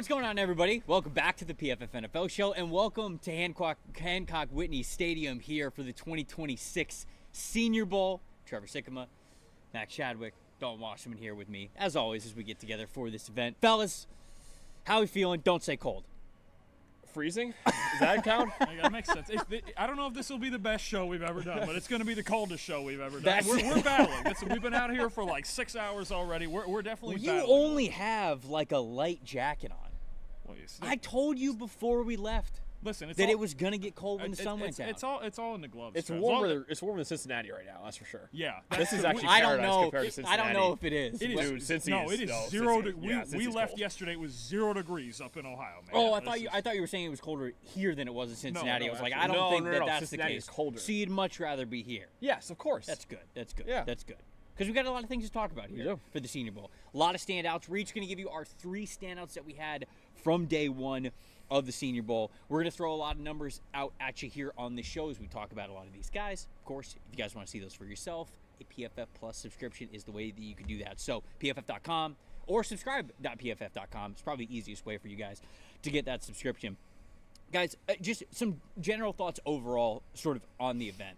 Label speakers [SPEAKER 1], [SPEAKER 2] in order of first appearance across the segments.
[SPEAKER 1] What's going on, everybody? Welcome back to the PFF NFL show, and welcome to Hancock Whitney Stadium here for the 2026 Senior Bowl. Trevor Sikkema, Max Chadwick, Dalton Wasserman here with me, as always, as we get together for this event. Fellas, how are we feeling? Don't say cold.
[SPEAKER 2] Freezing? Does that count?
[SPEAKER 3] That makes sense. I don't know if this will be the best show we've ever done, but it's going to be the coldest show we've ever done. We're battling. We've been out here for like 6 hours already. We're definitely battling.
[SPEAKER 1] You only have like a light jacket on.
[SPEAKER 3] Well,
[SPEAKER 1] I told you before we left it was going to get cold when the sun went down.
[SPEAKER 3] It's all in the gloves.
[SPEAKER 2] It's warmer than Cincinnati right now, that's for sure.
[SPEAKER 3] Yeah.
[SPEAKER 2] This is actually
[SPEAKER 1] I
[SPEAKER 2] paradise
[SPEAKER 1] don't know.
[SPEAKER 2] compared to Cincinnati.
[SPEAKER 1] I don't know if it is.
[SPEAKER 3] It is.
[SPEAKER 2] Dude,
[SPEAKER 3] no, it is
[SPEAKER 2] no,
[SPEAKER 3] 0
[SPEAKER 2] Cincy,
[SPEAKER 3] degrees.
[SPEAKER 2] yeah,
[SPEAKER 3] We left
[SPEAKER 2] cold.
[SPEAKER 3] yesterday. It was 0 degrees up in Ohio, man.
[SPEAKER 1] Oh, I thought you were saying it was colder here than it was in Cincinnati.
[SPEAKER 3] No,
[SPEAKER 1] I was like,
[SPEAKER 3] actually.
[SPEAKER 1] I don't think
[SPEAKER 2] no,
[SPEAKER 1] that's
[SPEAKER 2] Cincinnati
[SPEAKER 1] the
[SPEAKER 2] is
[SPEAKER 1] case.
[SPEAKER 2] colder.
[SPEAKER 1] So you'd much rather be here.
[SPEAKER 2] Yes, of course.
[SPEAKER 1] That's good.
[SPEAKER 2] Yeah.
[SPEAKER 1] That's good. Because we got a lot of things to talk about here for the Senior Bowl. A lot of standouts. We're each going to give you our 3 standouts that we had from day one of the Senior Bowl. We're going to throw a lot of numbers out at you here on the show as we talk about a lot of these guys. Of course, if you guys want to see those for yourself, a PFF Plus subscription is the way that you can do that. So, PFF.com or subscribe.pff.com. It's probably the easiest way for you guys to get that subscription. Guys, just some general thoughts overall sort of on the event.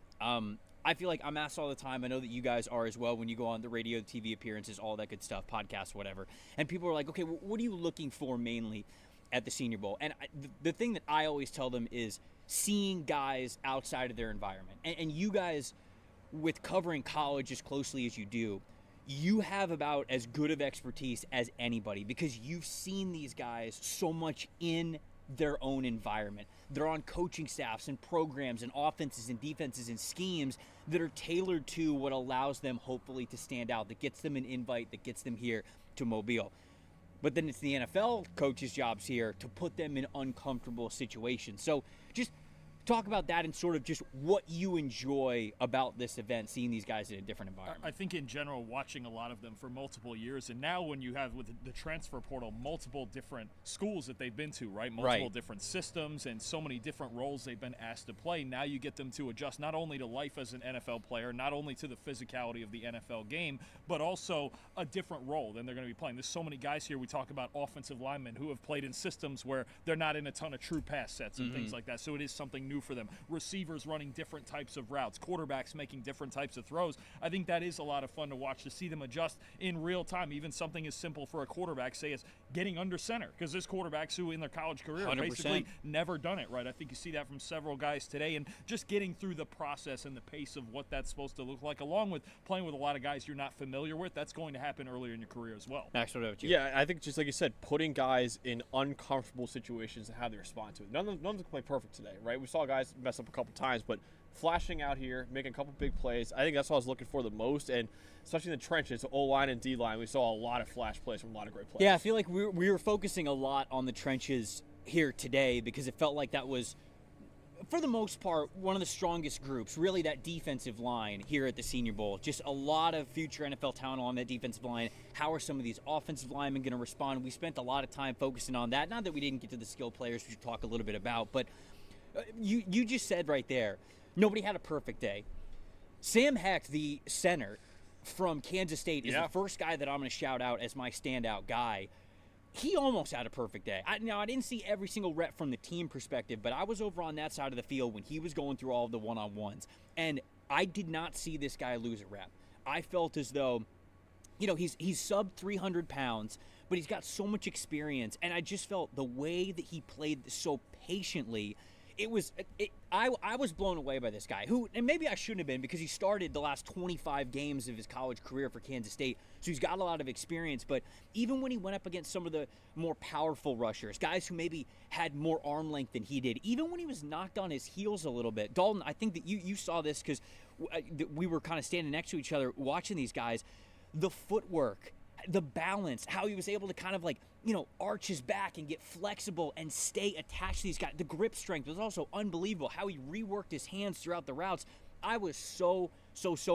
[SPEAKER 1] I feel like I'm asked all the time. I know that you guys are as well when you go on the radio, TV appearances, all that good stuff, podcasts, whatever. And people are like, okay, well, what are you looking for mainly at the Senior Bowl? And the thing that I always tell them is seeing guys outside of their environment. And you guys, with covering college as closely as you do, you have about as good of expertise as anybody because you've seen these guys so much in their own environment. They're on coaching staffs and programs and offenses and defenses and schemes that are tailored to what allows them hopefully to stand out, that gets them an invite, that gets them here to Mobile. But then it's the NFL coaches' jobs here to put them in uncomfortable situations. So just talk about that and sort of just what you enjoy about this event, seeing these guys in a different environment.
[SPEAKER 3] I think in general, watching a lot of them for multiple years, and now when you have with the transfer portal, multiple different schools that they've been to, right? Multiple different systems and so many different roles they've been asked to play. Now you get them to adjust not only to life as an NFL player, not only to the physicality of the NFL game, but also a different role than they're going to be playing. There's so many guys here. We talk about offensive linemen who have played in systems where they're not in a ton of true pass sets and things like that. So it is something new for them. Receivers running different types of routes, quarterbacks making different types of throws. I think that is a lot of fun to watch, to see them adjust in real time. Even something as simple for a quarterback, say, as getting under center, because there's quarterbacks who in their college career have
[SPEAKER 1] 100%.
[SPEAKER 3] basically never done it, right? I think you see that from several guys today, and just getting through the process and the pace of what that's supposed to look like, along with playing with a lot of guys you're not familiar with. That's going to happen earlier in your career as well.
[SPEAKER 1] Max, what about you?
[SPEAKER 2] Yeah, I think just like you said, putting guys in uncomfortable situations and how they respond to it. None of them play perfect today, right? We saw guys mess up a couple times, but flashing out here, making a couple big plays, I think that's what I was looking for the most. And especially in the trenches, O-line and D-line, we saw a lot of flash plays from a lot of great players.
[SPEAKER 1] Yeah, I feel like we were focusing a lot on the trenches here today because it felt like that was, for the most part, one of the strongest groups, really that defensive line here at the Senior Bowl. Just a lot of future NFL talent on that defensive line. How are some of these offensive linemen going to respond? We spent a lot of time focusing on that. Not that we didn't get to the skill players, which we'll talk a little bit about, but you just said right there, nobody had a perfect day. Sam Hecht, the center from Kansas State, is the first guy that I'm going to shout out as my standout guy. He almost had a perfect day. I didn't see every single rep from the team perspective, but I was over on that side of the field when he was going through all of the one-on-ones, and I did not see this guy lose a rep. I felt as though, he's sub 300 pounds, but he's got so much experience, and I just felt the way that he played so patiently. I was blown away by this guy, who, and maybe I shouldn't have been because he started the last 25 games of his college career for Kansas State, so he's got a lot of experience. But even when he went up against some of the more powerful rushers, guys who maybe had more arm length than he did, even when he was knocked on his heels a little bit, Dalton, I think that you saw this because we were kind of standing next to each other watching these guys, the footwork, the balance, how he was able to kind of arch his back and get flexible and stay attached to these guys. The grip strength was also unbelievable. How he reworked his hands throughout the routes. I was so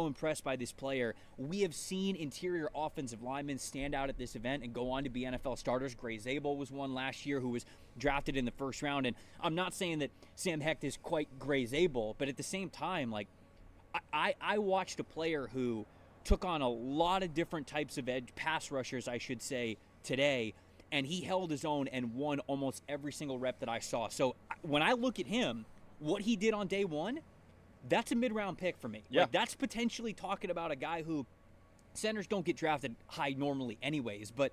[SPEAKER 1] impressed by this player. We have seen interior offensive linemen stand out at this event and go on to be NFL starters. Gray Zabel was one last year who was drafted in the first round. And I'm not saying that Sam Hecht is quite Gray Zabel, but at the same time, I watched a player who took on a lot of different types of edge pass rushers, I should say, today, and he held his own and won almost every single rep that I saw. So when I look at him, what he did on day one, that's a mid-round pick for me.
[SPEAKER 2] Yeah.
[SPEAKER 1] Like, that's potentially talking about a guy who centers don't get drafted high normally anyways, but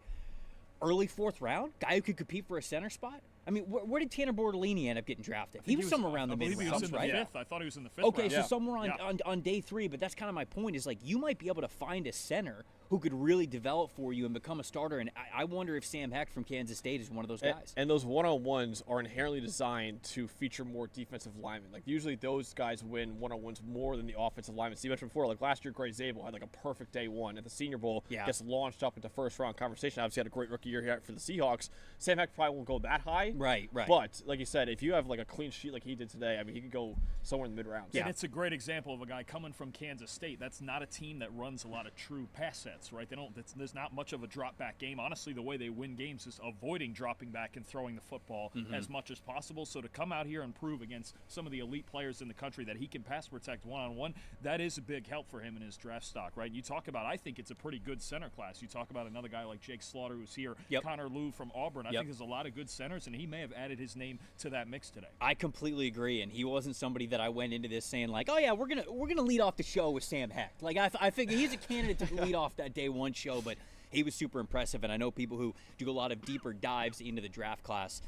[SPEAKER 1] early fourth round, guy who could compete for a center spot. I mean, where did Tanner Bortolini end up getting drafted? He was somewhere around the mid rounds, right?
[SPEAKER 3] I thought he was in the fifth
[SPEAKER 1] Okay,
[SPEAKER 3] round.
[SPEAKER 1] so somewhere on day 3, but that's kind of my point is like you might be able to find a center who could really develop for you and become a starter. And I wonder if Sam Heck from Kansas State is one of those guys.
[SPEAKER 2] And those one-on-ones are inherently designed to feature more defensive linemen. Like usually those guys win one-on-ones more than the offensive linemen. So you mentioned before, like last year, Gray Zabel had like a perfect day one at the Senior Bowl. Gets launched up into first-round conversation. Obviously had a great rookie year here for the Seahawks. Sam Heck probably won't go that high.
[SPEAKER 1] Right.
[SPEAKER 2] But like you said, if you have like a clean sheet like he did today, I mean, he could go somewhere in the mid-rounds.
[SPEAKER 3] And it's a great example of a guy coming from Kansas State. That's not a team that runs a lot of true pass sets, right? There's not much of a drop-back game. Honestly, the way they win games is avoiding dropping back and throwing the football as much as possible. So to come out here and prove against some of the elite players in the country that he can pass protect one-on-one, that is a big help for him in his draft stock, right? You talk about, I think it's a pretty good center class. You talk about another guy like Jake Slaughter who's here, Connor Lew from Auburn. I think there's a lot of good centers, and he may have added his name to that mix today.
[SPEAKER 1] I completely agree, and he wasn't somebody that I went into this saying like, oh yeah, we're gonna lead off the show with Sam Heck. Like I figure he's a candidate to lead off that day one show, but he was super impressive, and I know people who do a lot of deeper dives into the draft class.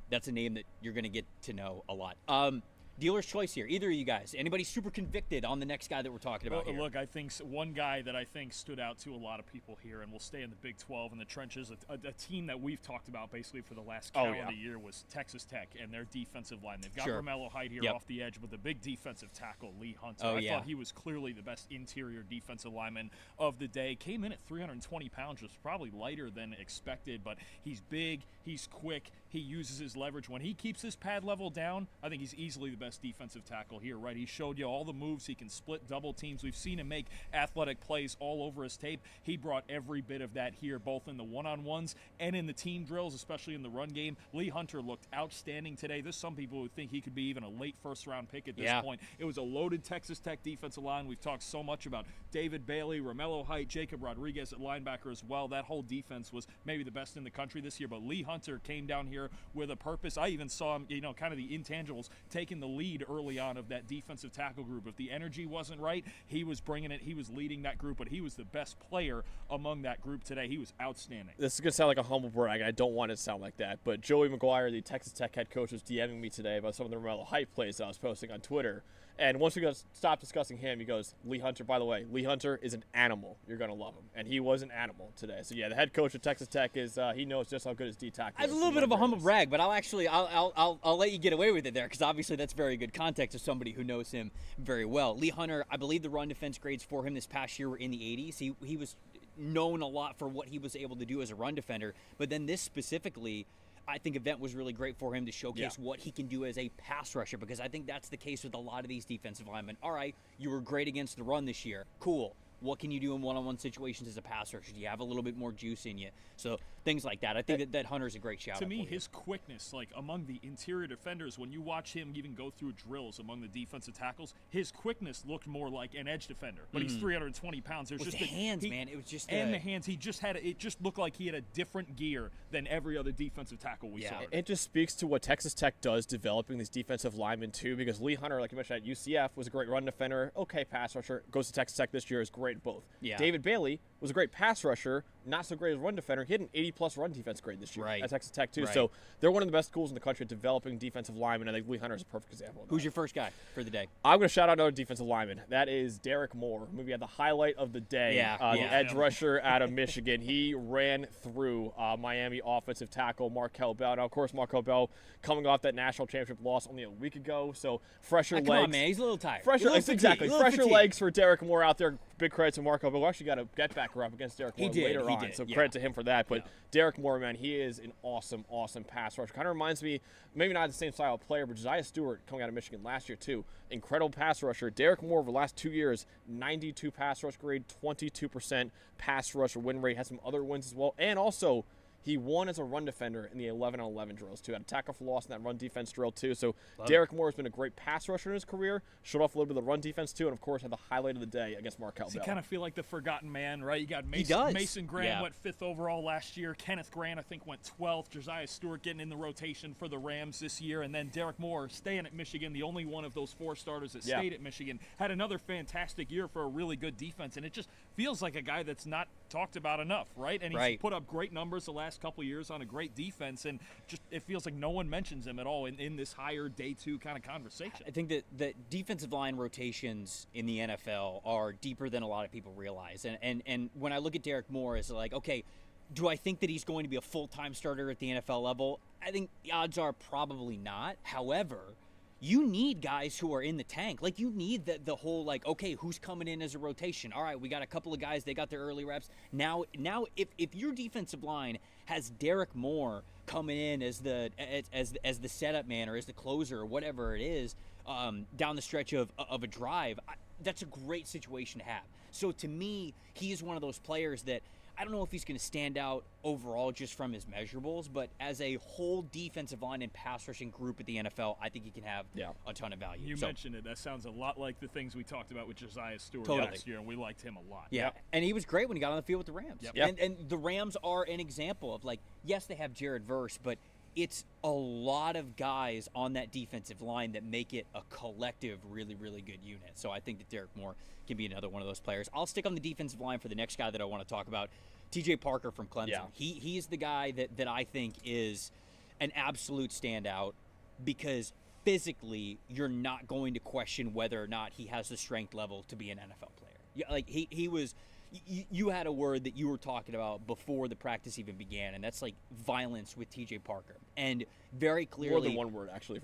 [SPEAKER 1] That's a name that you're going to get to know a lot. Dealer's choice here. Either of you guys. Anybody super convicted on the next guy that we're talking about here?
[SPEAKER 3] Look, I think one guy that I think stood out to a lot of people here, and we'll stay in the Big 12 in the trenches, a team that we've talked about basically for the last calendar year was Texas Tech and their defensive line. They've got Romello Height here off the edge, but the big defensive tackle, Lee Hunter. I thought he was clearly the best interior defensive lineman of the day. Came in at 320 pounds, which was probably lighter than expected, but he's big, he's quick, he uses his leverage. When he keeps his pad level down, I think he's easily the best defensive tackle here, right? He showed you all the moves. He can split double teams. We've seen him make athletic plays all over his tape. He brought every bit of that here, both in the one-on-ones and in the team drills, especially in the run game. Lee Hunter looked outstanding today. There's some people who think he could be even a late first-round pick at this point. It was a loaded Texas Tech defensive line. We've talked so much about David Bailey, Romello Height, Jacob Rodriguez at linebacker as well. That whole defense was maybe the best in the country this year, but Lee Hunter came down here with a purpose. I even saw him, kind of the intangibles, taking the lead early on of that defensive tackle group. If the energy wasn't right, he was bringing it. He was leading that group, but he was the best player among that group today. He was outstanding.
[SPEAKER 2] This is going to sound like a humble brag. I don't want it to sound like that, but Joey McGuire, the Texas Tech head coach, was DMing me today about some of the Romello Height plays that I was posting on Twitter. And once we stop discussing him, he goes, Lee Hunter, by the way, Lee Hunter is an animal. You're going to love him. And he was an animal today. So, yeah, the head coach of Texas Tech is he knows just how good his D-tackle is.
[SPEAKER 1] That's a little bit of a humble brag, but I'll let you get away with it there because obviously that's very good context of somebody who knows him very well. Lee Hunter, I believe the run defense grades for him this past year were in the 80s. He was known a lot for what he was able to do as a run defender, but then this specifically, I think event was really great for him to showcase what he can do as a pass rusher, because I think that's the case with a lot of these defensive linemen. All right, you were great against the run this year. Cool. What can you do in one-on-one situations as a pass rusher? Do you have a little bit more juice in you? So things like that. I think that Hunter's a great shout-out.
[SPEAKER 3] To me, his quickness, like among the interior defenders, when you watch him even go through drills among the defensive tackles, his quickness looked more like an edge defender. But he's 320 pounds. There's just
[SPEAKER 1] the hands, man. It was just
[SPEAKER 3] the hands. He just had it just looked like he had a different gear than every other defensive tackle we saw.
[SPEAKER 2] It just speaks to what Texas Tech does developing these defensive linemen too, because Lee Hunter, like you mentioned at UCF, was a great run defender, okay pass rusher, goes to Texas Tech this year, is great at both. David Bailey was a great pass rusher, not so great as a run defender. He had an 80-plus run defense grade this year at Texas Tech, too. So they're one of the best schools in the country at developing defensive linemen. I think Lee Hunter is a perfect example of that.
[SPEAKER 1] Who's your first guy for the day?
[SPEAKER 2] I'm going to shout out another defensive lineman. That is Derek Moore. Maybe had the highlight of the day. The edge rusher out of Michigan. He ran through Miami offensive tackle Markel Bell. Now, of course, Markel Bell coming off that national championship loss only a week ago, so fresher legs.
[SPEAKER 1] Come on, man. He's a little tired.
[SPEAKER 2] Fresher legs for Derek Moore out there. Big credit to Markel Bell. We actually got a get-backer up against Derek Moore later on, so credit to him for that. But Derek Moore, man, he is an awesome, awesome pass rusher. Kind of reminds me, maybe not the same style of player, but Josiah Stewart coming out of Michigan last year, too. Incredible pass rusher. Derek Moore, over the last 2 years, 92 pass rush grade, 22% pass rusher win rate. Has some other wins as well. And also, He won as a run defender in the 11-on-11 drills, too. Had a tackle for loss in that run defense drill, too. So Derek Moore has been a great pass rusher in his career, showed off a little bit of the run defense, too, and, of course, had the highlight of the day against Markel Bell.
[SPEAKER 3] You kind of feel like the forgotten man, right? You got Mason Graham went 5th overall last year. Kenneth Grant, I think, went 12th. Josiah Stewart getting in the rotation for the Rams this year. And then Derek Moore staying at Michigan, the only one of those 4 starters that stayed at Michigan, had another fantastic year for a really good defense. And it just feels like a guy that's not talked about enough, right? And he's put up great numbers the last couple of years on a great defense, and just it feels like no one mentions him at all in this higher day 2 kind of conversation.
[SPEAKER 1] I think that the defensive line rotations in the NFL are deeper than a lot of people realize. And when I look at Derek Moore, it's like, okay, do I think that he's going to be a full-time starter at the NFL level? I think the odds are probably not. However, you need guys who are in the tank. Like, you need the whole, like, okay, who's coming in as a rotation? All right, we got a couple of guys, they got their early reps. Now if your defensive line has Derek Moore coming in as the setup man or as the closer or whatever it is down the stretch of a drive, that's a great situation to have. So to me, he is one of those players that I don't know if he's going to stand out overall just from his measurables, but as a whole defensive line and pass rushing group at the NFL, I think he can have a ton of value.
[SPEAKER 3] You mentioned it. That sounds a lot like the things we talked about with Josiah Stewart last year, and we liked him a lot.
[SPEAKER 1] Yeah, and he was great when he got on the field with the Rams. And the Rams are an example of, like, yes, they have Jared Verse, but it's a lot of guys on that defensive line that make it a collective, really, really good unit. So I think that Derek Moore can be another one of those players. I'll stick on the defensive line for the next guy that I want to talk about, TJ Parker from Clemson. Yeah. He's the guy that I think is an absolute standout because physically you're not going to question whether or not he has the strength level to be an NFL player. Yeah, like he was. You had a word that you were talking about before the practice even began, and that's like violence with TJ Parker. And very clearly,
[SPEAKER 2] more than one word actually.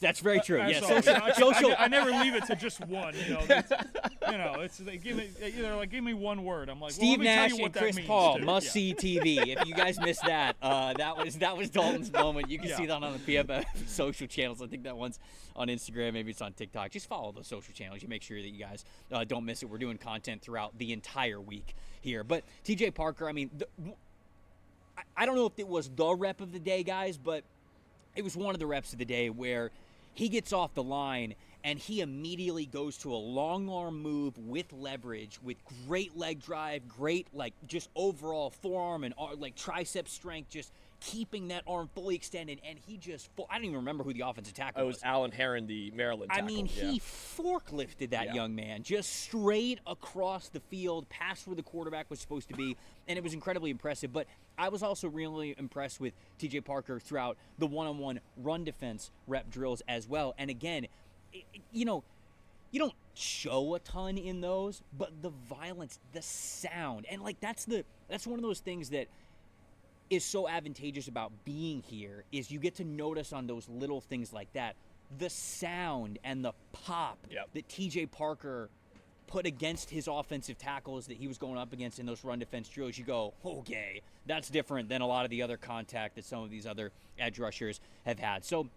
[SPEAKER 1] That's very true. Yes,
[SPEAKER 3] I never leave it to just one. It's like, give me one word. I'm like,
[SPEAKER 1] Steve
[SPEAKER 3] well, let me
[SPEAKER 1] Nash
[SPEAKER 3] tell you what
[SPEAKER 1] and Chris
[SPEAKER 3] that means,
[SPEAKER 1] Paul must see TV. If you guys missed that, that was Dalton's moment. You can see that on the PFF social channels. I think that one's on Instagram, maybe it's on TikTok. Just follow the social channels. You make sure that you guys don't miss it. We're doing content throughout the entire week here. But TJ Parker, I mean, I don't know if it was the rep of the day, guys, but it was one of the reps of the day where he gets off the line and he immediately goes to a long arm move with leverage, with great leg drive, great, like, just overall forearm and like tricep strength, just keeping that arm fully extended, and he just I don't even remember who the offensive tackle was.
[SPEAKER 2] It was Alan Herron, the Maryland tackle.
[SPEAKER 1] I mean, he forklifted that young man just straight across the field, past where the quarterback was supposed to be, and it was incredibly impressive. But I was also really impressed with TJ Parker throughout the one-on-one run defense rep drills as well. And again, you don't show a ton in those, but the violence, the sound, and like that's one of those things that is so advantageous about being here is you get to notice on those little things like that, the sound and the pop that TJ Parker put against his offensive tackles that he was going up against in those run defense drills. You go, okay, that's different than a lot of the other contact that some of these other edge rushers have had. So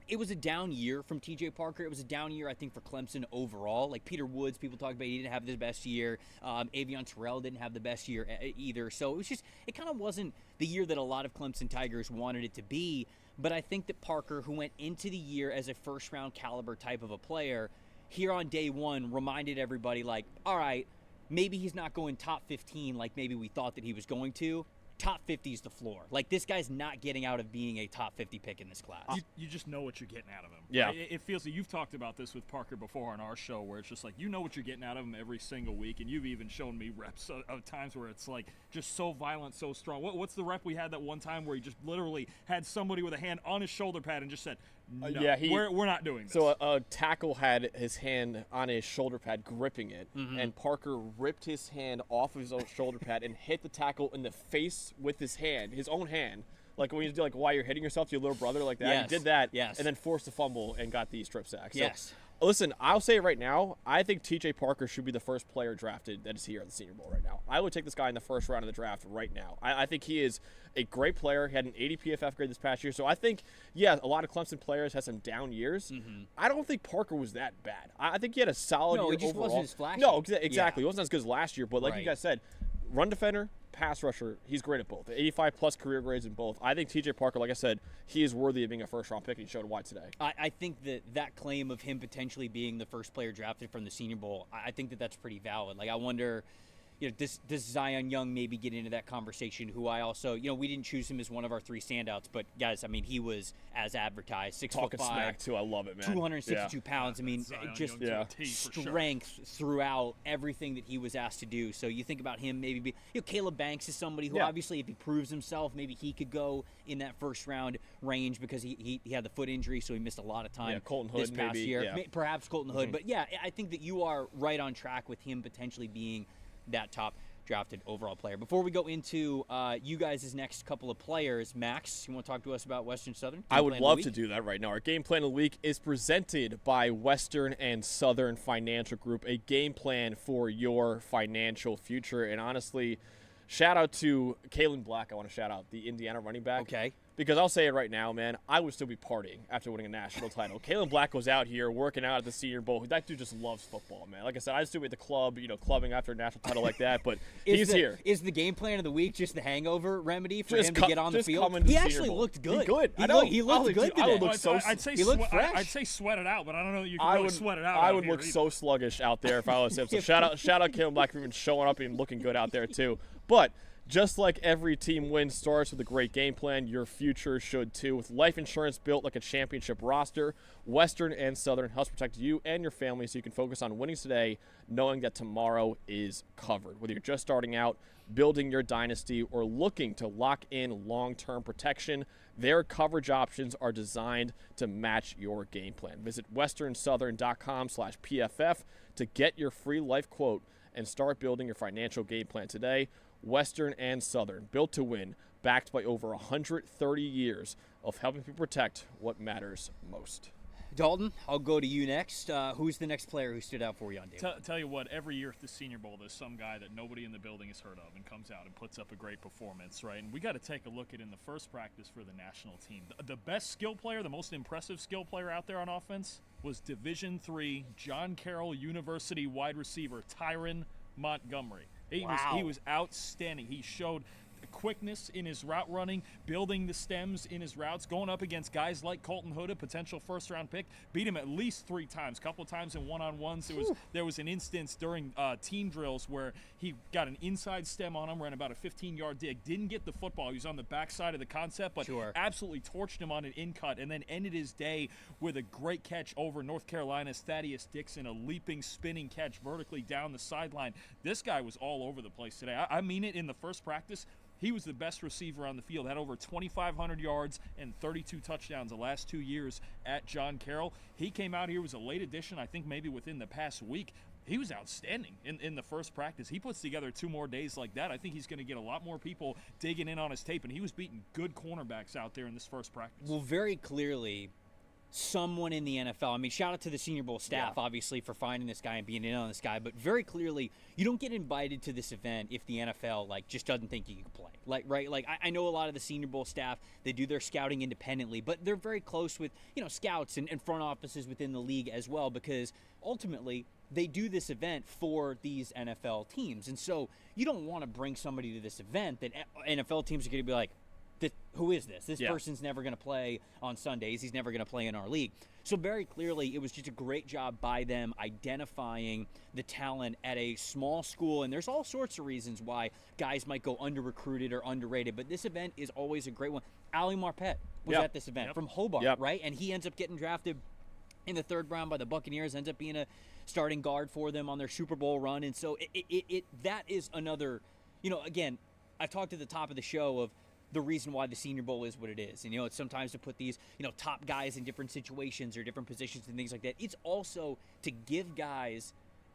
[SPEAKER 1] it was a down year from TJ Parker. It was a down year, I think, for Clemson overall. Like Peter Woods, people talk about he didn't have the best year. Avion Terrell didn't have the best year either. So it kind of wasn't the year that a lot of Clemson Tigers wanted it to be. But I think that Parker, who went into the year as a first-round caliber type of a player, here on day one reminded everybody, like, all right, maybe he's not going top 15 like maybe we thought that he was going to. Top 50 is the floor. Like, this guy's not getting out of being a top 50 pick in this class.
[SPEAKER 3] You just know what you're getting out of him.
[SPEAKER 2] Yeah.
[SPEAKER 3] Right? It feels like you've talked about this with Parker before on our show, where it's just like, you know what you're getting out of him every single week, and you've even shown me reps of times where it's like just so violent, so strong. What's the rep we had that one time where he just literally had somebody with a hand on his shoulder pad and just said, no, we're not doing this.
[SPEAKER 2] So a tackle had his hand on his shoulder pad gripping it, and Parker ripped his hand off of his own shoulder pad and hit the tackle in the face with his hand, his own hand. Like when you do, like, while you're hitting yourself to your little brother like that.
[SPEAKER 1] Yes.
[SPEAKER 2] He did that,
[SPEAKER 1] yes.
[SPEAKER 2] and then forced a fumble and got the strip sack. So,
[SPEAKER 1] yes.
[SPEAKER 2] Listen, I'll say it right now. I think TJ Parker should be the first player drafted that is here at the Senior Bowl right now. I would take this guy in the first round of the draft right now. I think he is a great player. He had an 80 PFF grade this past year. So I think, a lot of Clemson players had some down years. I don't think Parker was that bad. I think he had a solid year
[SPEAKER 1] he just
[SPEAKER 2] overall.
[SPEAKER 1] wasn't as flashy.
[SPEAKER 2] No, exactly. He wasn't as good as last year. But like
[SPEAKER 1] Right.
[SPEAKER 2] you guys said, run defender, pass rusher, he's great at both. 85-plus career grades in both. I think T.J. Parker, like I said, he is worthy of being a first-round pick, and he showed why today.
[SPEAKER 1] I think that claim of him potentially being the first player drafted from the Senior Bowl, I think that's pretty valid. Like, I wonder, does Zion Young maybe get into that conversation, who I also, we didn't choose him as one of our 3 standouts, but guys, I mean, he was as advertised, 6'5",
[SPEAKER 2] talking smack too. I love it, man.
[SPEAKER 1] 262 pounds. I mean, just strength throughout everything that he was asked to do. So you think about him, maybe Caleb Banks is somebody who obviously, if he proves himself, maybe he could go in that first round range because he had the foot injury, so he missed a lot of time
[SPEAKER 2] Colton Hood
[SPEAKER 1] this past
[SPEAKER 2] maybe,
[SPEAKER 1] year. Perhaps Colton Hood, but I think that you are right on track with him potentially being that top drafted overall player. Before we go into you guys' next couple of players, Max, you want to talk to us about Western Southern?
[SPEAKER 2] I would love to do that right now. Our game plan of the week is presented by Western and Southern Financial Group, a game plan for your financial future. And honestly, shout out to Kalen Black. I want to shout out the Indiana running back.
[SPEAKER 1] Okay.
[SPEAKER 2] Because I'll say it right now, man, I would still be partying after winning a national title. Kalen Black was out here working out at the Senior Bowl. That dude just loves football, man. Like I said, I'd still be at the club, clubbing after a national title like that, but he's here.
[SPEAKER 1] Is the game plan of the week just the hangover remedy for him to get on the field?
[SPEAKER 2] He
[SPEAKER 1] actually looked good.
[SPEAKER 2] He looked good today.
[SPEAKER 3] I would look so
[SPEAKER 1] he looked fresh.
[SPEAKER 3] I'd say sweat it out, but I don't know that you can really sweat it out.
[SPEAKER 2] I would look so sluggish out there if I was him. So shout out Kalen Black for even showing up and looking good out there too. But just like every team win starts with a great game plan, your future should too. With life insurance built like a championship roster, Western and Southern helps protect you and your family so you can focus on winning today, knowing that tomorrow is covered. Whether you're just starting out, building your dynasty, or looking to lock in long-term protection, their coverage options are designed to match your game plan. Visit westernsouthern.com/PFF to get your free life quote and start building your financial game plan today. Western and Southern, built to win, backed by over 130 years of helping people protect what matters most.
[SPEAKER 1] Dalton, I'll go to you next. Who's the next player who stood out for you on day one?
[SPEAKER 3] Tell you what, every year at the Senior Bowl, there's some guy that nobody in the building has heard of and comes out and puts up a great performance, right? And we got to take a look at in the first practice for the national team. The best skill player, the most impressive skill player out there on offense was Division III John Carroll University wide receiver Tyron Montgomery. He was outstanding. He showed quickness in his route running, building the stems in his routes, going up against guys like Colton Hood, a potential first-round pick, beat him at least 3 times, a couple of times in one-on-ones. There was an instance during team drills where he got an inside stem on him, ran about a 15-yard dig, didn't get the football. He was on the backside of the concept, but absolutely torched him on an in-cut, and then ended his day with a great catch over North Carolina's Thaddeus Dixon, a leaping, spinning catch vertically down the sideline. This guy was all over the place today. I mean it, in the first practice, he was the best receiver on the field, had over 2,500 yards and 32 touchdowns the last 2 years at John Carroll. He came out here, was a late addition, I think maybe within the past week. He was outstanding in the first practice. He puts together 2 more days like that. I think he's going to get a lot more people digging in on his tape, and he was beating good cornerbacks out there in this first practice.
[SPEAKER 1] Well, very clearly, someone in the NFL, I mean, shout out to the Senior Bowl staff, obviously, for finding this guy and being in on this guy, but very clearly, you don't get invited to this event if the NFL, just doesn't think you can play. I know a lot of the Senior Bowl staff, they do their scouting independently, but they're very close with, scouts and front offices within the league as well, because ultimately, they do this event for these NFL teams. And so you don't want to bring somebody to this event that NFL teams are going to be like, who is this? This person's never going to play on Sundays. He's never going to play in our league. So very clearly, it was just a great job by them identifying the talent at a small school. And there's all sorts of reasons why guys might go under-recruited or underrated. But this event is always a great one. Ali Marpet was at this event from Hobart, right? And he ends up getting drafted in the 3rd round by the Buccaneers, ends up being a starting guard for them on their Super Bowl run. And so that is another, again, I've talked at the top of the show of the reason why the Senior Bowl is what it is. And, it's sometimes to put these, top guys in different situations or different positions and things like that. It's also to give guys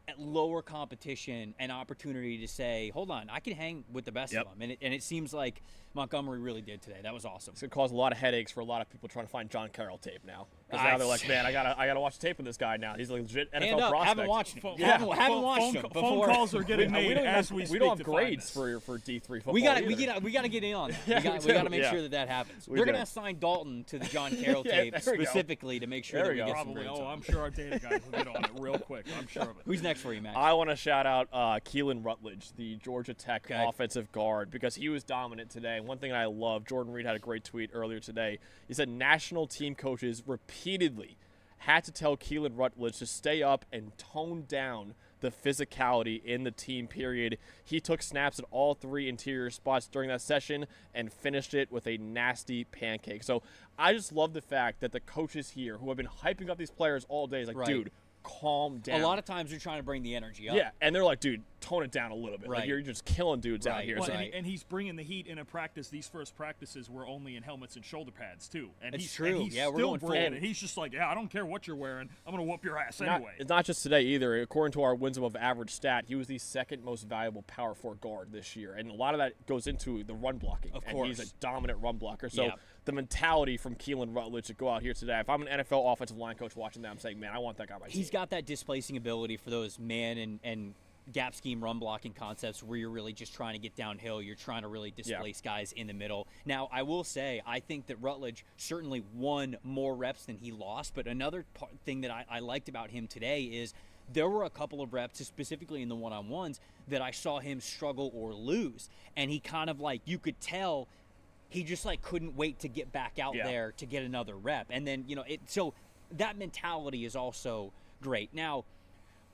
[SPEAKER 1] at lower competition an opportunity to say, hold on, I can hang with the best of them. And it seems like Montgomery really did today. That was awesome.
[SPEAKER 2] It's going to cause a lot of headaches for a lot of people trying to find John Carroll tape now. because now they're like, man, I gotta watch tape with this guy now. He's a legit NFL prospect.
[SPEAKER 1] Haven't watched him.
[SPEAKER 3] Yeah.
[SPEAKER 1] Haven't watched him before.
[SPEAKER 3] Phone calls are getting made as we speak.
[SPEAKER 2] We don't have
[SPEAKER 3] to
[SPEAKER 2] grades
[SPEAKER 3] find
[SPEAKER 2] for D3 football.
[SPEAKER 1] We got
[SPEAKER 2] either.
[SPEAKER 1] to get in on that.
[SPEAKER 2] Yeah,
[SPEAKER 1] we got to make sure that happens.
[SPEAKER 2] We
[SPEAKER 1] They're
[SPEAKER 2] do.
[SPEAKER 1] going to assign Dalton to the John Carroll
[SPEAKER 2] Yeah,
[SPEAKER 1] tape
[SPEAKER 2] there we go.
[SPEAKER 1] specifically to make sure
[SPEAKER 2] There
[SPEAKER 1] that
[SPEAKER 2] we
[SPEAKER 1] we
[SPEAKER 2] go.
[SPEAKER 1] get some
[SPEAKER 3] Probably.
[SPEAKER 1] grades
[SPEAKER 3] Oh,
[SPEAKER 1] on.
[SPEAKER 3] I'm sure our data guys will get on it real quick. I'm sure of it.
[SPEAKER 1] Who's next for you, Max?
[SPEAKER 2] I want to shout out Keelan Rutledge, the Georgia Tech
[SPEAKER 1] Okay.
[SPEAKER 2] offensive guard, because he was dominant today. One thing I love, Jordan Reed had a great tweet earlier today. He said national team coaches repeatedly had to tell Keelan Rutledge to stay up and tone down the physicality in the team period. He took snaps at all 3 interior spots during that session and finished it with a nasty pancake. So I just love the fact that the coaches here who have been hyping up these players all day is like,
[SPEAKER 1] Right.
[SPEAKER 2] dude, calm down.
[SPEAKER 1] A lot of times they're trying to bring the energy up.
[SPEAKER 2] Yeah, and they're like, dude, tone it down a little bit. Like,
[SPEAKER 1] Right.
[SPEAKER 2] you're just killing dudes out
[SPEAKER 1] Right.
[SPEAKER 2] here.
[SPEAKER 3] Well,
[SPEAKER 2] So,
[SPEAKER 3] and he's bringing the heat in a practice. These first practices were only in helmets and shoulder pads too. And
[SPEAKER 1] It's
[SPEAKER 3] he's,
[SPEAKER 1] true.
[SPEAKER 3] And he's
[SPEAKER 1] Yeah, we're
[SPEAKER 3] still
[SPEAKER 1] going full.
[SPEAKER 3] bringing it. He's just like, yeah, I don't care what you're wearing. I'm gonna whoop your ass anyway.
[SPEAKER 2] it's not just today either. According to our wins above average stat, he was the second most valuable power forward guard this year. And a lot of that goes into the run blocking.
[SPEAKER 1] Of
[SPEAKER 2] and
[SPEAKER 1] course.
[SPEAKER 2] he's a dominant run blocker. So
[SPEAKER 1] Yeah.
[SPEAKER 2] the mentality from Keelan Rutledge to go out here today, if I'm an NFL offensive line coach watching that, I'm saying, man, I want that guy on my team.
[SPEAKER 1] He's got that displacing ability for those man and gap scheme run blocking concepts where you're really just trying to get downhill. You're trying to really displace guys in the middle. Now, I will say, I think that Rutledge certainly won more reps than he lost, but another thing that I liked about him today is there were a couple of reps, specifically in the one-on-ones, that I saw him struggle or lose. And he kind of like, you could tell he just like couldn't wait to get back out there to get another rep. And then, so that mentality is also great. Now,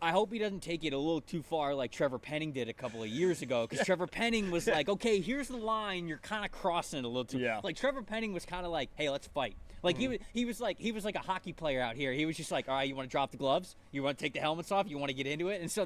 [SPEAKER 1] I hope he doesn't take it a little too far like Trevor Penning did a couple of years ago, because Trevor Penning was like, okay, here's the line, you're kind of crossing it a little too.
[SPEAKER 2] Yeah.
[SPEAKER 1] Like Trevor Penning was kind of like, hey, let's fight. Like he was like a hockey player out here. He was just like, all right, you want to drop the gloves? You want to take the helmets off? You want to get into it? And so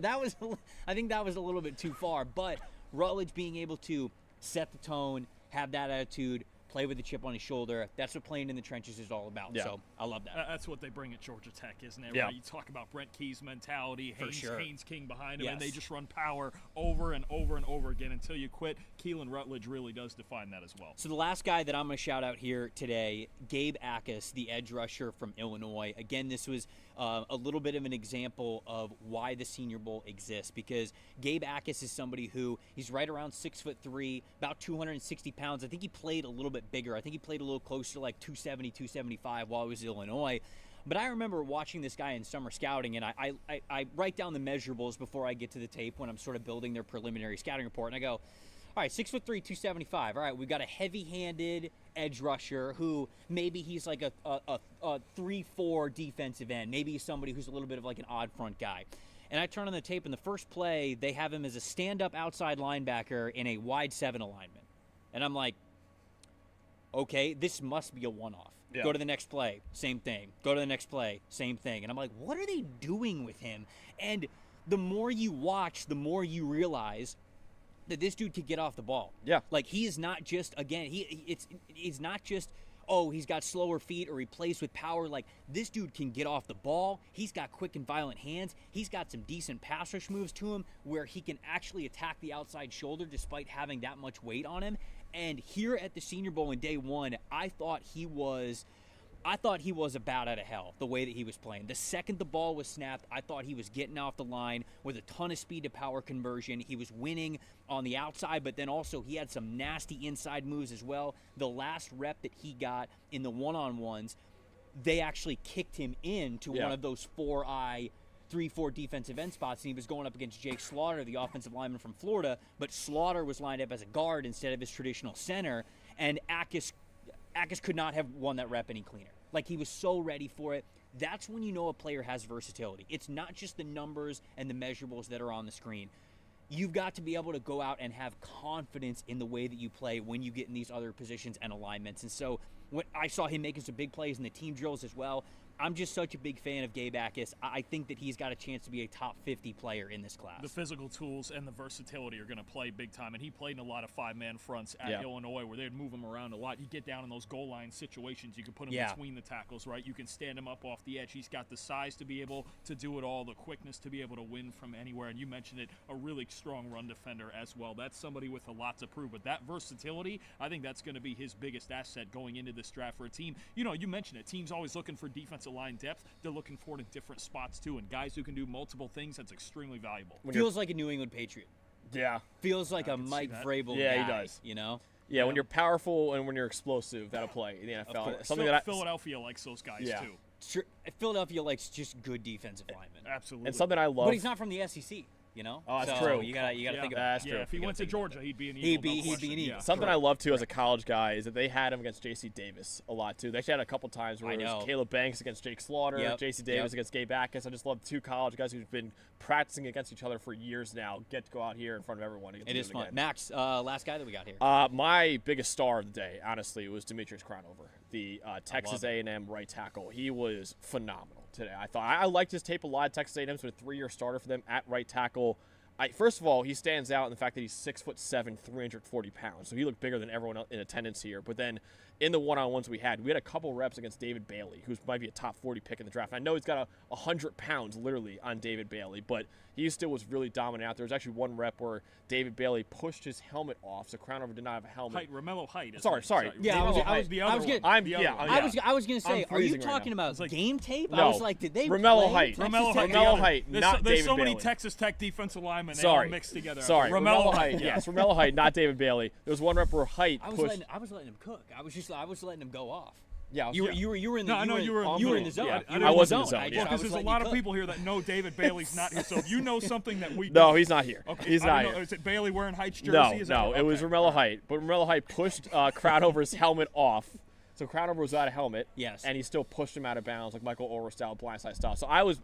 [SPEAKER 1] I think that was a little bit too far. But Rutledge being able to set the tone, have that attitude, play with the chip on his shoulder. That's what playing in the trenches is all about.
[SPEAKER 2] Yeah.
[SPEAKER 1] So I love that.
[SPEAKER 3] That's what they bring at Georgia Tech, isn't it?
[SPEAKER 2] Yeah.
[SPEAKER 3] Right? You talk about Brent Key's mentality,
[SPEAKER 1] sure.
[SPEAKER 3] Haynes King behind him, and
[SPEAKER 1] Yes.
[SPEAKER 3] they just run power over and over and over again until you quit. Keelan Rutledge really does define that as well.
[SPEAKER 1] So the last guy that I'm going to shout out here today, Gabe Akis, the edge rusher from Illinois. Again, this was a little bit of an example of why the Senior Bowl exists, because Gabe Akis is somebody who, he's right around 6'3", about 260 pounds. I think he played a little bit bigger. I think he played a little closer to like 270, 275 while he was at Illinois. But I remember watching this guy in summer scouting, and I write down the measurables before I get to the tape when I'm sort of building their preliminary scouting report, and I go, all right, 6'3", 275. All right, we've got a heavy-handed edge rusher who maybe he's like a 3-4 defensive end. Maybe he's somebody who's a little bit of like an odd front guy. And I turn on the tape, and the first play, they have him as a stand-up outside linebacker in a wide 7 alignment. And I'm like, okay, this must be a one-off.
[SPEAKER 2] Yeah.
[SPEAKER 1] Go to the next play, same thing. Go to the next play, same thing. And I'm like, what are they doing with him? And the more you watch, the more you realize that this dude could get off the ball.
[SPEAKER 2] Yeah.
[SPEAKER 1] Like, he is not just, again, it's not just, oh, he's got slower feet or he plays with power. Like, this dude can get off the ball. He's got quick and violent hands. He's got some decent pass rush moves to him where he can actually attack the outside shoulder despite having that much weight on him. And here at the Senior Bowl in day one, I thought he was a bat out of hell, the way that he was playing. The second the ball was snapped, I thought he was getting off the line with a ton of speed to power conversion. He was winning on the outside, but then also he had some nasty inside moves as well. The last rep that he got in the one-on-ones, they actually kicked him into one of those 4-eye 3-4 defensive end spots, and he was going up against Jake Slaughter, the offensive lineman from Florida, but Slaughter was lined up as a guard instead of his traditional center, and Akis could not have won that rep any cleaner. Like, he was so ready for it. That's when you know a player has versatility. It's not just the numbers and the measurables that are on the screen. You've got to be able to go out and have confidence in the way that you play when you get in these other positions and alignments. And so when I saw him making some big plays in the team drills as well, I'm just such a big fan of Gabe Akis. I think that he's got a chance to be a top 50 player in this class.
[SPEAKER 3] The physical tools and the versatility are going to play big time, and he played in a lot of five-man fronts at Illinois where they'd move him around a lot. You get down in those goal line situations, you can put him between the tackles, right? You can stand him up off the edge. He's got the size to be able to do it all, the quickness to be able to win from anywhere, and you mentioned it, a really strong run defender as well. That's somebody with a lot to prove, but that versatility, I think that's going to be his biggest asset going into this draft for a team. You know, you mentioned it. Teams always looking for defensive line depth. They're looking for it in different spots too, and guys who can do multiple things, that's extremely valuable.
[SPEAKER 1] Feels like a New England Patriot.
[SPEAKER 2] Yeah.
[SPEAKER 1] Feels like a Mike Vrabel guy.
[SPEAKER 2] Yeah, he does.
[SPEAKER 1] You know?
[SPEAKER 2] Yeah, when you're powerful and when you're explosive, that'll play in the NFL. Something that
[SPEAKER 3] Philadelphia likes those guys too.
[SPEAKER 1] Sure. Philadelphia likes just good defensive linemen.
[SPEAKER 3] Absolutely.
[SPEAKER 2] And something I love.
[SPEAKER 1] But he's not from the SEC. You know?
[SPEAKER 2] Oh, that's
[SPEAKER 1] so
[SPEAKER 2] true.
[SPEAKER 1] You gotta think about that.
[SPEAKER 2] That's true.
[SPEAKER 3] If he went to Georgia, he'd be an
[SPEAKER 1] He'd
[SPEAKER 3] Eagle.
[SPEAKER 1] be an Eagle.
[SPEAKER 2] Something I love too as a college guy is that they had him against J.C. Davis a lot too. They actually had a couple times where it was Caleb Banks against Jake Slaughter, J.C. Davis against Gabe Akis. I just love two college guys who've been practicing against each other for years now. Get to go out here in front of everyone.
[SPEAKER 1] It is fun. Max, last guy that we got here.
[SPEAKER 2] My biggest star of the day, honestly, was Demetrius Crownover, the Texas A&M right tackle. He was phenomenal today. I liked his tape a lot. Texas A&M's been a 3-year starter for them at right tackle. First of all, he stands out in the fact that he's 6'7", 340 pounds. So he looked bigger than everyone else in attendance here. But then in the one-on-ones we had a couple reps against David Bailey, who might be a top 40 pick in the draft. I know he's got 100 pounds literally on David Bailey, but he still was really dominant out there. There was actually one rep where David Bailey pushed his helmet off, so Crownover did not have a helmet.
[SPEAKER 3] Romello Height.
[SPEAKER 2] Sorry.
[SPEAKER 3] Yeah, I was the other one.
[SPEAKER 1] I was gonna say, are you talking about game tape?
[SPEAKER 2] No.
[SPEAKER 1] I was like, did they
[SPEAKER 2] Romello
[SPEAKER 1] play?
[SPEAKER 2] Height.
[SPEAKER 3] Romello
[SPEAKER 2] Height, not David Bailey.
[SPEAKER 3] There's so many Texas Tech defensive linemen. They all mixed together.
[SPEAKER 2] Romello Height. Yes, Romello Height, not David Bailey. There was one rep where Height pushed.
[SPEAKER 1] I was letting him cook. I was letting him go off.
[SPEAKER 2] Yeah,
[SPEAKER 1] you were in the.
[SPEAKER 3] You were in
[SPEAKER 1] the zone.
[SPEAKER 2] Yeah.
[SPEAKER 1] I was in the
[SPEAKER 2] zone.
[SPEAKER 3] Because there's a lot of people here that know David Bailey's not here. So if you know something that we
[SPEAKER 2] no, he's not here.
[SPEAKER 3] Okay,
[SPEAKER 2] he's not here.
[SPEAKER 3] Is it Bailey wearing Height's jersey?
[SPEAKER 2] No, it was Romello Height. But Romello Height pushed Crownover's helmet off. So Crownover was without a helmet.
[SPEAKER 1] Yes.
[SPEAKER 2] And he still pushed him out of bounds, like Michael Orr style, blindside style. So I was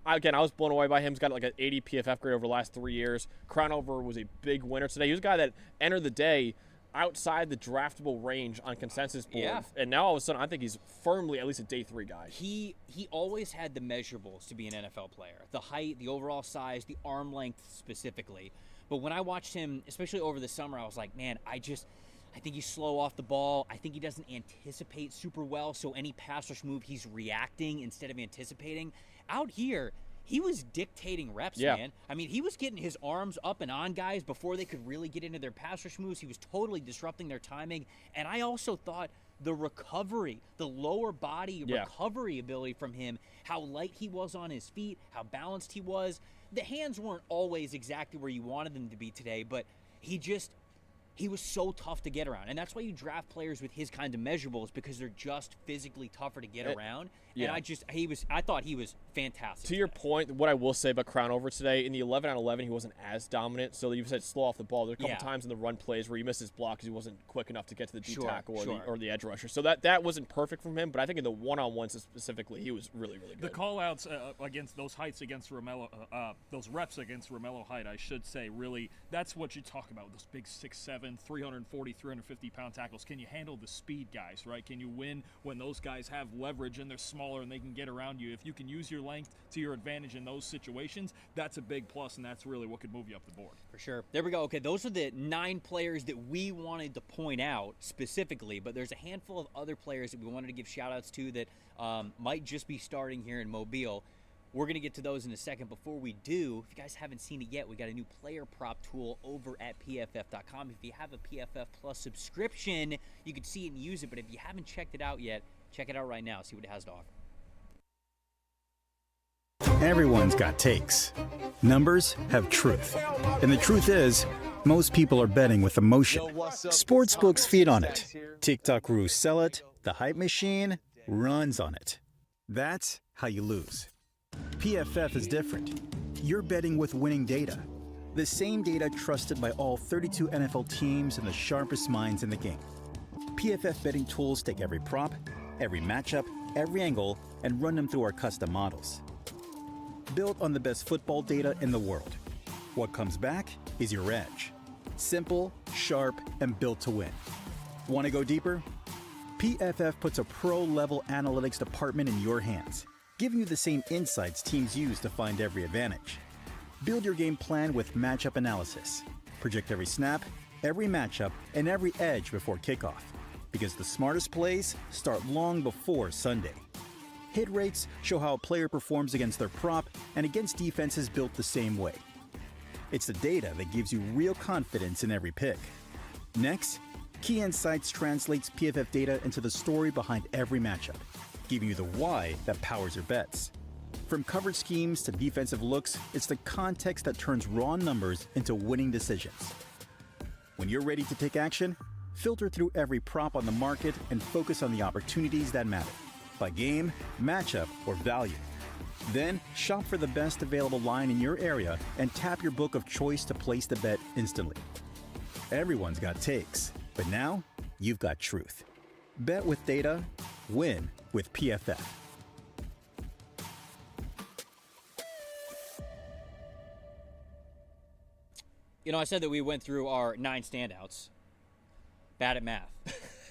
[SPEAKER 2] blown away by him. He's got like an 80 PFF grade over the last 3 years. Crownover was a big winner today. He was a guy that entered the day outside the draftable range on consensus board.
[SPEAKER 1] Yeah.
[SPEAKER 2] And now all of a sudden I think he's firmly at least a day 3 guy.
[SPEAKER 1] He always had the measurables to be an NFL player. The height, the overall size, the arm length specifically. But when I watched him, especially over the summer, I was like, man, I think he's slow off the ball. I think he doesn't anticipate super well, so any pass rush move, he's reacting instead of anticipating. Out here, he was dictating reps, man. I mean, he was getting his arms up and on guys before they could really get into their pass rush moves. He was totally disrupting their timing. And I also thought the recovery, the lower body recovery ability from him, how light he was on his feet, how balanced he was. The hands weren't always exactly where you wanted them to be today, but he was so tough to get around. And that's why you draft players with his kind of measurables, because they're just physically tougher to get around. And I thought he was fantastic.
[SPEAKER 2] To your point, what I will say about Crownover today, in the 11-on-11, he wasn't as dominant. So you said slow off the ball. There were a couple times in the run plays where he missed his block because he wasn't quick enough to get to the D tackle or the edge rusher. So that wasn't perfect from him. But I think in the one-on-ones specifically, he was really, really good.
[SPEAKER 3] The call-outs against those heights against Romello, those reps against Romello Height, I should say, really, that's what you talk about with those big 6'7", 340, 350-pound tackles. Can you handle the speed guys, right? Can you win when those guys have leverage and they're smaller and they can get around you? If you can use your length to your advantage in those situations, that's a big plus, and that's really what could move you up the board.
[SPEAKER 1] For sure. There we go. Okay, those are the 9 players that we wanted to point out specifically, but there's a handful of other players that we wanted to give shout-outs to that might just be starting here in Mobile. We're going to get to those in a second. Before we do, if you guys haven't seen it yet, we got a new player prop tool over at PFF.com. If you have a PFF Plus subscription, you can see it and use it, but if you haven't checked it out yet, check it out right now. See what it has to offer.
[SPEAKER 4] Everyone's got takes. Numbers have truth. And the truth is, most people are betting with emotion. Sportsbooks feed on it. TikTok rules sell it. The hype machine runs on it. That's how you lose. PFF is different. You're betting with winning data. The same data trusted by all 32 NFL teams and the sharpest minds in the game. PFF betting tools take every prop, every matchup, every angle, and run them through our custom models. Built on the best football data in the world. What comes back is your edge. Simple, sharp, and built to win. Want to go deeper? PFF puts a pro-level analytics department in your hands. giving you the same insights teams use to find every advantage. Build your game plan with matchup analysis. Project every snap, every matchup, and every edge before kickoff, because the smartest plays start long before Sunday. Hit rates show how a player performs against their prop and against defenses built the same way. It's the data that gives you real confidence in every pick. Next, Key Insights translates PFF data into the story behind every matchup, giving you the why that powers your bets. From coverage schemes to defensive looks, it's the context that turns raw numbers into winning decisions. When you're ready to take action, filter through every prop on the market and focus on the opportunities that matter, by game, matchup, or value. Then, shop for the best available line in your area and tap your book of choice to place the bet instantly. Everyone's got takes, but now you've got truth. Bet with data, win with PFF.
[SPEAKER 1] You know, I said that we went through our 9 standouts. Bad at math.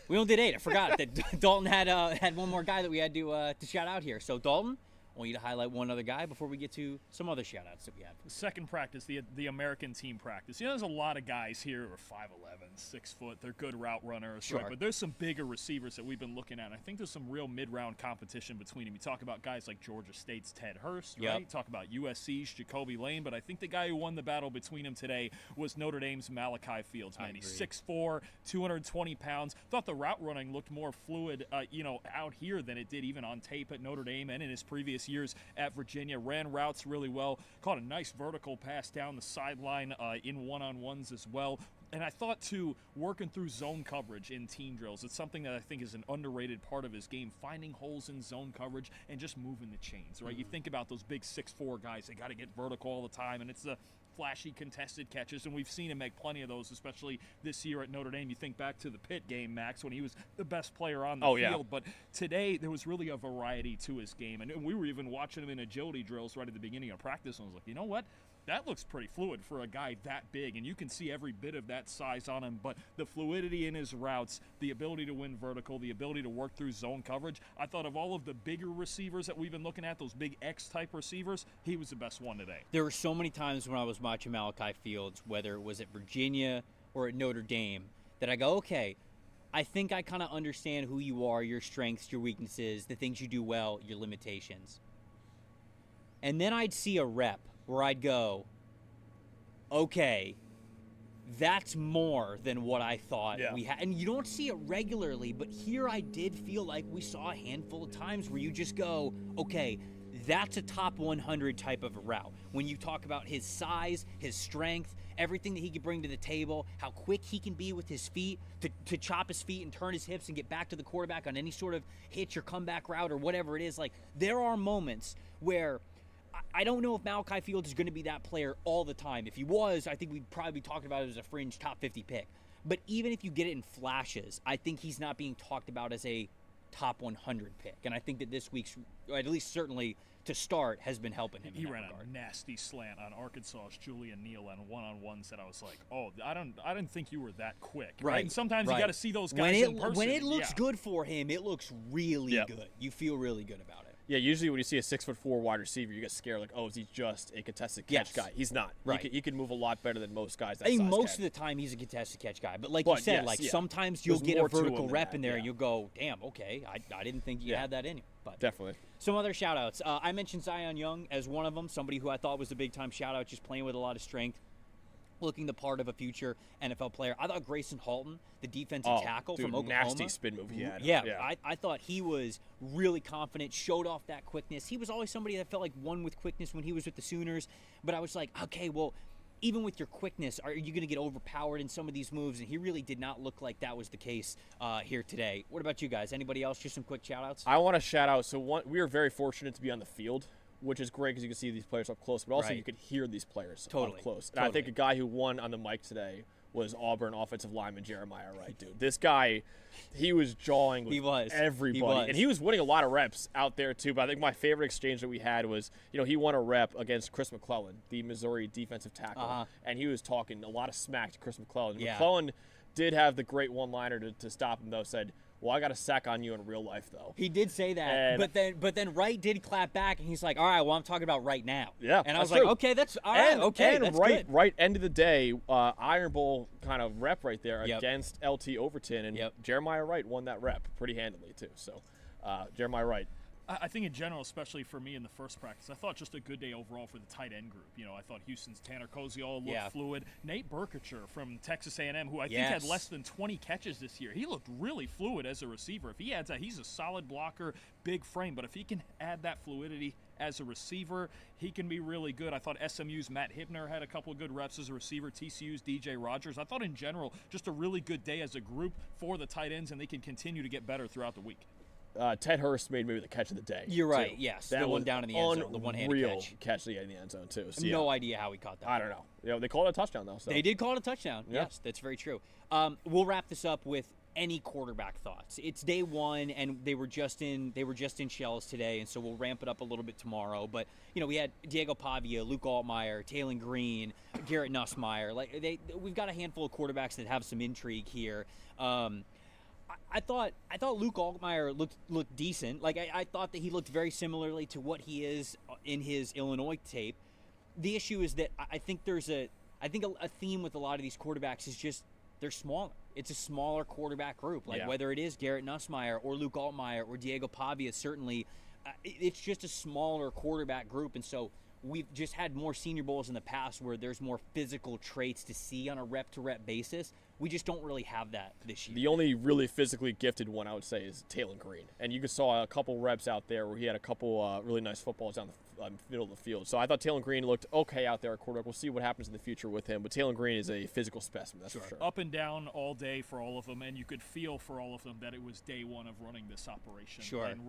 [SPEAKER 1] We only did 8. I forgot that Dalton had one more guy that we had to shout out here. So, Dalton, I want you to highlight one other guy before we get to some other shout-outs that we have.
[SPEAKER 3] Second practice, the American team practice. You know, there's a lot of guys here who are 5'11", 6 foot. They're good route runners,
[SPEAKER 1] sure.
[SPEAKER 3] Right? But there's some bigger receivers that we've been looking at. I think there's some real mid-round competition between them. You talk about guys like Georgia State's Ted Hurst, right? You talk about USC's Jacoby Lane, but I think the guy who won the battle between them today was Notre Dame's Malachi Fields. Man, he's 6'4", 220 pounds. Thought the route running looked more fluid, out here than it did even on tape at Notre Dame and in his previous years at Virginia. Ran routes really well. Caught a nice vertical pass down the sideline in one-on-ones as well. And I thought, too, working through zone coverage in team drills, it's something that I think is an underrated part of his game, finding holes in zone coverage and just moving the chains, right? You think about those big 6'4" guys, they got to get vertical all the time, and it's the flashy contested catches, and we've seen him make plenty of those, especially this year at Notre Dame. You think back to the Pitt game, Max, when he was the best player on the field, but today there was really a variety to his game, and we were even watching him in agility drills right at the beginning of practice, and I was like, you know what? That looks pretty fluid for a guy that big, and you can see every bit of that size on him, but the fluidity in his routes, the ability to win vertical, the ability to work through zone coverage, I thought of all of the bigger receivers that we've been looking at, those big X-type receivers, he was the best one today.
[SPEAKER 1] There were so many times when I was watching Malachi Fields, whether it was at Virginia or at Notre Dame, that I go, okay, I think I kind of understand who you are, your strengths, your weaknesses, the things you do well, your limitations. And then I'd see a rep where I'd go, okay, that's more than what I thought we had. And you don't see it regularly, but here I did feel like we saw a handful of times where you just go, okay, that's a top 100 type of a route. When you talk about his size, his strength, everything that he can bring to the table, how quick he can be with his feet, to chop his feet and turn his hips and get back to the quarterback on any sort of hitch or comeback route or whatever it is. Like, there are moments where I don't know if Malachi Fields is going to be that player all the time. If he was, I think we'd probably be talking about it as a fringe top 50 pick. But even if you get it in flashes, I think he's not being talked about as a top 100 pick. And I think that this week's, at least certainly to start, has been helping him.
[SPEAKER 3] He ran a nasty slant on Arkansas's Julian Neal on one-on-ones that I was like, oh, I didn't think you were that quick. Right. And sometimes you got to see those guys in person.
[SPEAKER 1] When it looks good for him, it looks really good. You feel really good about it.
[SPEAKER 2] Yeah, usually when you see a 6'4" wide receiver, you get scared like, oh, is he just a contested catch guy? He's not.
[SPEAKER 1] Right.
[SPEAKER 2] He can move a lot better than most guys.
[SPEAKER 1] I think most of the time he's a contested catch guy. But like you said, sometimes you'll get a vertical rep in there and you'll go, damn, okay, I didn't think you had that in you. But
[SPEAKER 2] definitely.
[SPEAKER 1] Some other shout-outs. I mentioned Zion Young as one of them, somebody who I thought was a big-time shout-out, just playing with a lot of strength, looking the part of a future NFL player. I thought Grayson Halton, the defensive tackle from Oklahoma.
[SPEAKER 2] Nasty spin move he had.
[SPEAKER 1] Yeah. I thought he was really confident, showed off that quickness. He was always somebody that felt like one with quickness when he was with the Sooners. But I was like, okay, well, even with your quickness, are you going to get overpowered in some of these moves? And he really did not look like that was the case here today. What about you guys? Anybody else? Just some quick shout-outs?
[SPEAKER 2] I want to shout out. So we are very fortunate to be on the field, which is great because you can see these players up close, but also you could hear these players up close. And I think a guy who won on the mic today was Auburn offensive lineman Jeremiah Wright, dude. This guy, he was jawing with everybody. And he was winning a lot of reps out there, too. But I think my favorite exchange that we had was, he won a rep against Chris McClellan, the Missouri defensive tackle. And he was talking a lot of smack to Chris McClellan. McClellan did have the great one-liner to stop him, though, said, well, I got a sack on you in real life, though.
[SPEAKER 1] He did say that,
[SPEAKER 2] And
[SPEAKER 1] but then Wright did clap back, and he's like, all right, well, I'm talking about right now.
[SPEAKER 2] Yeah,
[SPEAKER 1] and I was
[SPEAKER 2] that's
[SPEAKER 1] like,
[SPEAKER 2] true.
[SPEAKER 1] okay, that's all right. Okay,
[SPEAKER 2] and
[SPEAKER 1] that's
[SPEAKER 2] right,
[SPEAKER 1] good.
[SPEAKER 2] right end of the day, Iron Bowl kind of rep right there
[SPEAKER 1] Yep.
[SPEAKER 2] against LT Overton, and
[SPEAKER 1] Yep.
[SPEAKER 2] Jeremiah Wright won that rep pretty handily too. So, Jeremiah Wright.
[SPEAKER 3] I think in general, especially for me in the first practice, I thought just a good day overall for the tight end group. You know, I thought Houston's Tanner Koziol looked fluid. Nate Berkacher from Texas A&M, who I think had less than 20 catches this year, he looked really fluid as a receiver. If he adds that, he's a solid blocker, big frame, but if he can add that fluidity as a receiver, he can be really good. I thought SMU's Matt Hibner had a couple of good reps as a receiver. TCU's DJ Rogers. I thought in general, just a really good day as a group for the tight ends, and they can continue to get better throughout the week.
[SPEAKER 2] Ted Hurst made maybe the catch of the day.
[SPEAKER 1] You're right.
[SPEAKER 2] too.
[SPEAKER 1] Yes,
[SPEAKER 2] That
[SPEAKER 1] the one
[SPEAKER 2] was
[SPEAKER 1] down in the end zone, the one-handed
[SPEAKER 2] real
[SPEAKER 1] catch.
[SPEAKER 2] in the end zone too. So,
[SPEAKER 1] No idea how he caught that.
[SPEAKER 2] I don't know. You know, they called it a touchdown though. So.
[SPEAKER 1] They did call it a touchdown.
[SPEAKER 2] Yeah.
[SPEAKER 1] Yes, that's very true. We'll wrap this up with any quarterback thoughts. It's day one, and they were just in shells today, and so we'll ramp it up a little bit tomorrow. But you know, we had Diego Pavia, Luke Altmaier, Taylon Green, Garrett Nussmeier. We've got a handful of quarterbacks that have some intrigue here. I thought Luke Altmaier looked decent. I thought that he looked very similarly to what he is in his Illinois tape. The issue is that I think there's a theme with a lot of these quarterbacks is just they're smaller. It's a smaller quarterback group. Whether it is Garrett Nussmeier or Luke Altmaier or Diego Pavia, certainly it's just a smaller quarterback group, and so we've just had more Senior Bowls in the past where there's more physical traits to see on a rep-to-rep basis. We just don't really have that this year.
[SPEAKER 2] The only really physically gifted one I would say is Taylon Green, and you saw a couple reps out there where he had a couple really nice footballs down the middle of the field. So I thought Taylon Green looked okay out there at quarterback. We'll see what happens in the future with him, but Taylon Green is a physical specimen, that's for sure.
[SPEAKER 3] Up and down all day for all of them, and you could feel for all of them that it was day one of running this operation and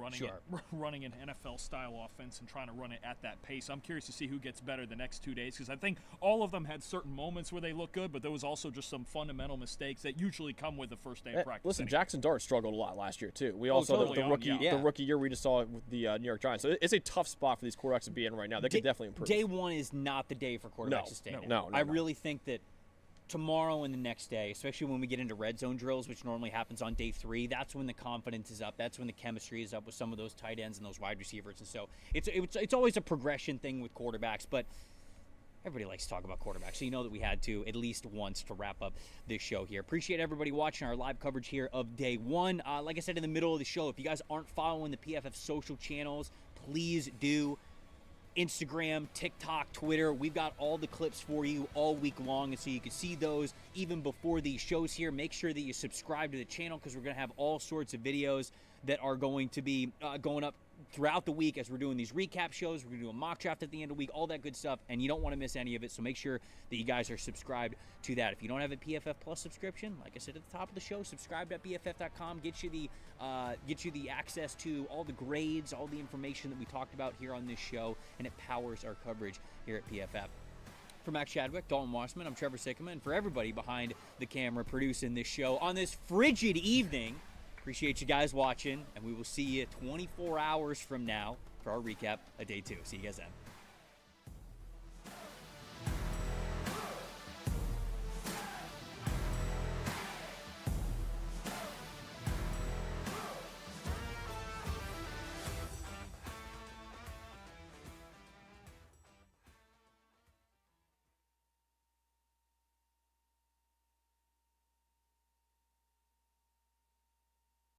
[SPEAKER 3] running an NFL-style offense and trying to run it at that pace. I'm curious to see who gets better the next 2 days because I think all of them had certain moments where they looked good, but there was also just some fundamental mistakes that usually come with the first day of practice.
[SPEAKER 2] Listen, Jackson Dart struggled a lot last year too. We
[SPEAKER 3] totally
[SPEAKER 2] the rookie year we just saw with the New York Giants. So it's a tough spot for these quarterbacks to be in right now. They could definitely improve.
[SPEAKER 1] Day one is not the day for quarterbacks to stay in.
[SPEAKER 2] No.
[SPEAKER 1] I really think that tomorrow and the next day, especially when we get into red zone drills, which normally happens on day 3, that's when the confidence is up. That's when the chemistry is up with some of those tight ends and those wide receivers. And so it's always a progression thing with quarterbacks, but everybody likes to talk about quarterbacks, so you know that we had to at least once to wrap up this show here. Appreciate everybody watching our live coverage here of day one. Like I said in the middle of the show, if you guys aren't following the PFF social channels, please do. Instagram, TikTok, Twitter. We've got all the clips for you all week long, and so you can see those even before these shows here. Make sure that you subscribe to the channel because we're going to have all sorts of videos that are going to be going up throughout the week as we're doing these recap shows. We're going to do a mock draft at the end of the week, all that good stuff, and you don't want to miss any of it, so make sure that you guys are subscribed to that. If you don't have a PFF Plus subscription, like I said at the top of the show, subscribe.bff.com, get you the access to all the grades, all the information that we talked about here on this show, and it powers our coverage here at PFF. For Max Chadwick, Dalton Wasserman, I'm Trevor Sikkema, and for everybody behind the camera producing this show on this frigid evening, appreciate you guys watching, and we will see you 24 hours from now for our recap of day 2. See you guys then.